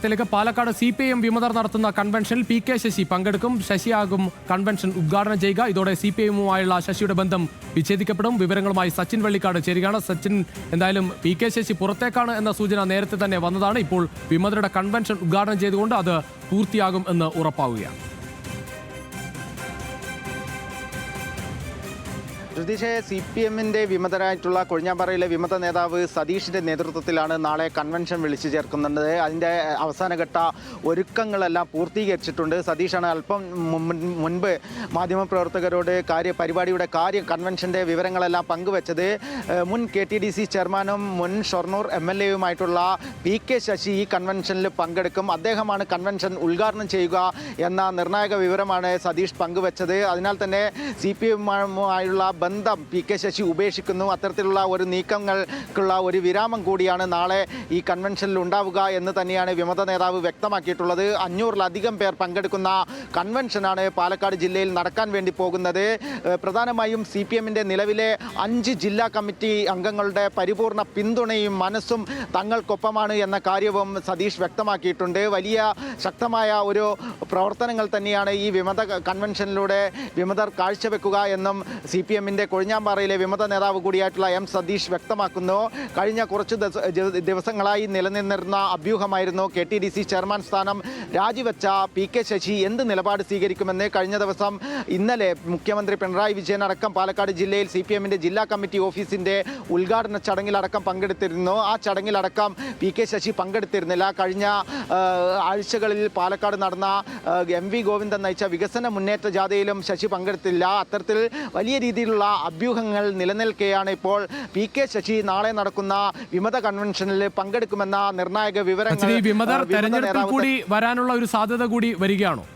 ത്തിലേക്ക് പാലക്കാട് CPIM വിമതർ നടത്തുന്ന കൺവെൻഷനിൽ PK ശശി പങ്കെടുക്കും. ശശിയാകും കൺവെൻഷൻ ഉദ്ഘാടനം ചെയ്യുക. ഇതോടെ CPIMുമായുള്ള ശശിയുടെ ബന്ധം വിച്ഛേദിക്കപ്പെടും. വിവരങ്ങളുമായി സച്ചിൻ വെള്ളിക്കാട് ചേരുകയാണ്. സച്ചിൻ, എന്തായാലും PK ശശി പുറത്തേക്കാണ് എന്ന സൂചന നേരത്തെ തന്നെ വന്നതാണ്. ഇപ്പോൾ വിമതരുടെ കൺവെൻഷൻ ഉദ്ഘാടനം ചെയ്തുകൊണ്ട് അത് പൂർത്തിയാകും എന്ന് ഉറപ്പാവുകയാണ്. ജ്യോതിഷെ, CPMന്റെ വിമതരായിട്ടുള്ള കൊഴിഞ്ഞാമ്പാറയിലെ വിമത നേതാവ് സതീഷിന്റെ നേതൃത്വത്തിലാണ് നാളെ കൺവെൻഷൻ വിളിച്ചു ചേർക്കുന്നത്. അതിൻ്റെ അവസാനഘട്ട ഒരുക്കങ്ങളെല്ലാം പൂർത്തീകരിച്ചിട്ടുണ്ട്. സതീഷാണ് അല്പം മുൻപ് മാധ്യമപ്രവർത്തകരോട് പരിപാടിയുടെ കൺവെൻഷന്റെ വിവരങ്ങളെല്ലാം പങ്കുവച്ചത്. മുൻ KTDC ചെയർമാനും മുൻ ഷൊർണൂർ MLAയുമായിട്ടുള്ള PK ശശി ഈ കൺവെൻഷനിൽ പങ്കെടുക്കും. അദ്ദേഹമാണ് കൺവെൻഷൻ ഉദ്ഘാടനം ചെയ്യുക എന്ന നിർണായക വിവരമാണ് സതീഷ് പങ്കുവച്ചത്. അതിനാൽ തന്നെ CPMുമായുള്ള ബന്ധം PK ശശി ഉപേക്ഷിക്കുന്നു. അത്തരത്തിലുള്ള ഒരു നീക്കങ്ങൾക്കുള്ള ഒരു വിരാമം കൂടിയാണ് നാളെ ഈ കൺവെൻഷനിൽ ഉണ്ടാവുക എന്ന് തന്നെയാണ് വിമത നേതാവ് വ്യക്തമാക്കിയിട്ടുള്ളത്. 500-ലധികം പേർ പങ്കെടുക്കുന്ന കൺവെൻഷനാണ് പാലക്കാട് ജില്ലയിൽ നടക്കാൻ വേണ്ടി പോകുന്നത്. പ്രധാനമായും CPMന്റെ നിലവിലെ 5 ജില്ലാ കമ്മിറ്റി അംഗങ്ങളുടെ പരിപൂർണ പിന്തുണയും മനസ്സും തങ്ങൾക്കൊപ്പമാണ് എന്ന കാര്യവും സതീഷ് വ്യക്തമാക്കിയിട്ടുണ്ട്. വലിയ ശക്തമായ ഒരു പ്രവർത്തനങ്ങൾ തന്നെയാണ് ഈ വിമത കൺവെൻഷനിലൂടെ വിമതർ കാഴ്ചവെക്കുക എന്നും CPMന്റെ കൊഴിഞ്ഞാമ്പാറയിലെ വിമത നേതാവ് കൂടിയായിട്ടുള്ള M സതീഷ് വ്യക്തമാക്കുന്നു. കഴിഞ്ഞ കുറച്ച് ദിവസങ്ങളായി നിലനിന്നിരുന്ന അഭ്യൂഹമായിരുന്നു KTDC ചെയർമാൻ സ്ഥാനം രാജിവെച്ച PK ശശി എന്ത് നിലപാട് സ്വീകരിക്കുമെന്ന്. കഴിഞ്ഞ ദിവസം ഇന്നലെ മുഖ്യമന്ത്രി പിണറായി വിജയൻ അടക്കം പാലക്കാട് ജില്ലയിൽ CPMന്റെ ജില്ലാ കമ്മിറ്റി ഓഫീസിന്റെ ഉദ്ഘാടന ചടങ്ങിലടക്കം പങ്കെടുത്തിരുന്നു. ആ ചടങ്ങിലടക്കം PK ശശി പങ്കെടുത്തിരുന്നില്ല. കഴിഞ്ഞ ആഴ്ചകളിൽ പാലക്കാട് നടന്ന MV ഗോവിന്ദൻ നയിച്ച വികസന മുന്നേറ്റ ജാഥയിലും ശശി പങ്കെടുത്തില്ല. അത്തരത്തിൽ വലിയ രീതിയിലുള്ള അഭ്യൂഹങ്ങൾ നിലനിൽക്കെയാണ് ഇപ്പോൾ PK ശശി നാളെ നടക്കുന്ന വിമത കൺവെൻഷനിൽ പങ്കെടുക്കുമെന്ന നിർണായക വിവരങ്ങൾ വിമതർ തെരഞ്ഞെടുപ്പിൽ കൂടി വരാനുള്ള ഒരു സാധ്യത കൂടി വരികയാണോ?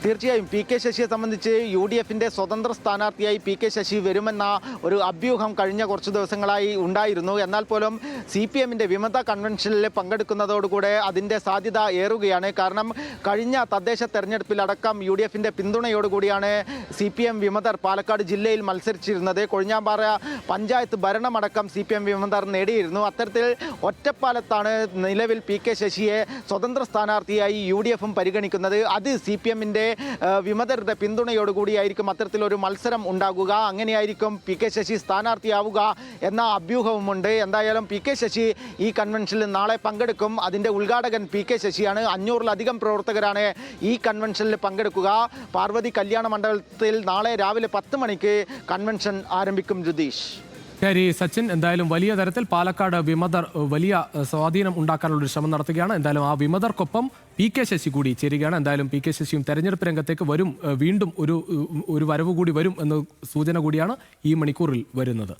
തീർച്ചയായും PK ശശിയെ സംബന്ധിച്ച് UDFന്റെ സ്വതന്ത്ര സ്ഥാനാർത്ഥിയായി PK ശശി വരുമെന്ന ഒരു അഭ്യൂഹം കഴിഞ്ഞ കുറച്ച് ദിവസങ്ങളായി ഉണ്ടായിരുന്നു. എന്നാൽ പോലും CPMന്റെ വിമത കൺവെൻഷനിൽ പങ്കെടുക്കുന്നതോടുകൂടെ അതിൻ്റെ സാധ്യത ഏറുകയാണ്. കാരണം കഴിഞ്ഞ തദ്ദേശ തെരഞ്ഞെടുപ്പിലടക്കം UDFന്റെ പിന്തുണയോടുകൂടിയാണ് CPM വിമതർ പാലക്കാട് ജില്ലയിൽ മത്സരിച്ചിരുന്നത്. കൊഴിഞ്ഞാമ്പാറ പഞ്ചായത്ത് ഭരണമടക്കം CPM വിമതർ നേടിയിരുന്നു. അത്തരത്തിൽ ഒറ്റപ്പാലത്താണ് നിലവിൽ PK ശശിയെ സ്വതന്ത്ര സ്ഥാനാർത്ഥിയായി UDFും പരിഗണിക്കുന്നത്. അത് CPMന്റെ വിമതരുടെ പിന്തുണയോടുകൂടിയായിരിക്കും അത്തരത്തിലൊരു മത്സരം ഉണ്ടാകുക. അങ്ങനെയായിരിക്കും PK ശശി സ്ഥാനാർത്ഥിയാവുക എന്ന അഭ്യൂഹവുമുണ്ട്. എന്തായാലും PK ശശി ഈ കൺവെൻഷനിൽ നാളെ പങ്കെടുക്കും. അതിൻ്റെ ഉദ്ഘാടകൻ PK ശശിയാണ്. 500-ലധികം പ്രവർത്തകരാണ് ഈ കൺവെൻഷനിൽ പങ്കെടുക്കുക. പാർവതി കല്യാണ മണ്ഡപത്തിൽ നാളെ രാവിലെ 10 മണിക്ക് കൺവെൻഷൻ ആരംഭിക്കും. ജുദീഷ്, ശരി സച്ചിൻ, എന്തായാലും വലിയ തരത്തിൽ പാലക്കാട് വിമതർ വലിയ സ്വാധീനം ഉണ്ടാക്കാനുള്ള ഒരു ശ്രമം നടത്തുകയാണ്. എന്തായാലും ആ വിമതർക്കൊപ്പം PK ശശി കൂടി ചേരുകയാണ്. എന്തായാലും PK ശശിയും തെരഞ്ഞെടുപ്പ് രംഗത്തേക്ക് വരും, വീണ്ടും ഒരു വരവ് കൂടി വരും എന്ന സൂചന കൂടിയാണ് ഈ മണിക്കൂറിൽ വരുന്നത്.